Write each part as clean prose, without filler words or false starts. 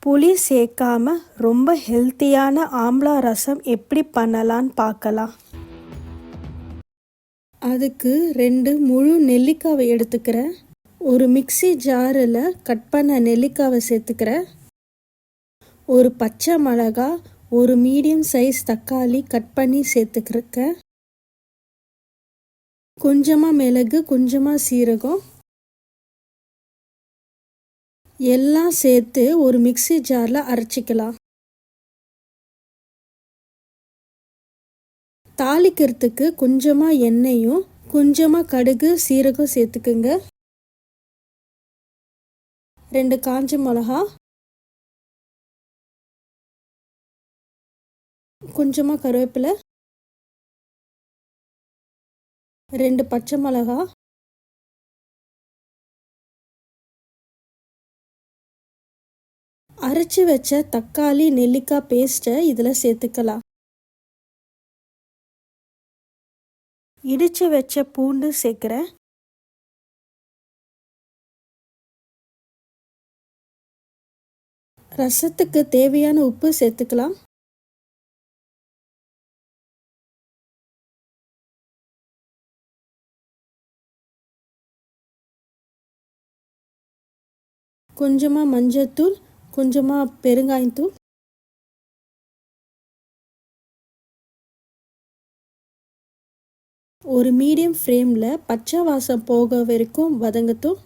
புளி சேர்க்காம ரொம்ப ஹெல்த்தியான ஆம்லா ரசம் எப்படி பண்ணலான்னு பார்க்கலாம். அதுக்கு 2 முழு நெல்லிக்காவை எடுத்துக்கிறேன். ஒரு மிக்ஸி ஜாரில் கட் பண்ண நெல்லிக்காவை சேர்த்துக்கிறேன். ஒரு பச்சை மிளகா, ஒரு மீடியம் சைஸ் தக்காளி கட் பண்ணி சேர்த்துக்கிறேன். கொஞ்சமாக மிளகு, கொஞ்சமாக சீரகம் எல்லாம் சேர்த்து ஒரு மிக்ஸி ஜாரில் அரைச்சிக்கலாம். தாளிக்கிறதுக்கு கொஞ்சமாக எண்ணெயும் கொஞ்சமாக கடுகு சீரகம் சேர்த்துக்குங்க. 2 காஞ்ச மிளகா, கொஞ்சமாக கருவேப்பிலை, 2 பச்சை மிளகா, அரைச்சி வச்ச தக்காளி நெல்லிக்காய் பேஸ்ட்டை இதில் சேர்த்துக்கலாம். இடித்து வச்ச பூண்டு சேர்க்குறேன். ரசத்துக்கு தேவையான உப்பு சேர்த்துக்கலாம். கொஞ்சமாக மஞ்சள்தூள், கொஞ்சமாக பெருங்காயத்தூள், ஒரு மீடியம் ஃப்ளேமில் பச்சை வாசம் போக வரைக்கும் வதங்கட்டும்.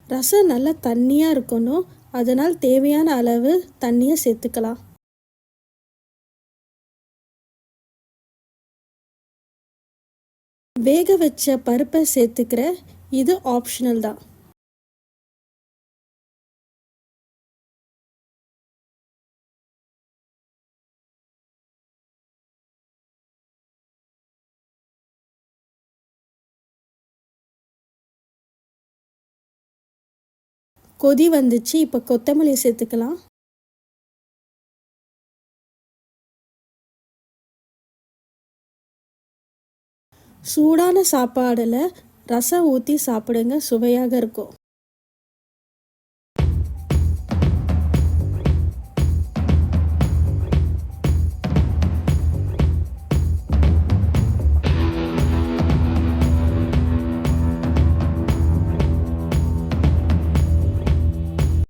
ரசம் நல்லா தண்ணியாக இருக்கணும், அதனால் தேவையான அளவு தண்ணியை சேர்த்துக்கலாம். வேக வச்ச பருப்பை சேர்த்துக்கிறேன். இது ஆப்ஷனல் தான். கொதி வந்துச்சு, இப்போ கொத்தமல்லி சேர்த்துக்கலாம். சூடான சாப்பாடில் ரசம் ஊற்றி சாப்பிடுங்க, சுவையாக இருக்கும்.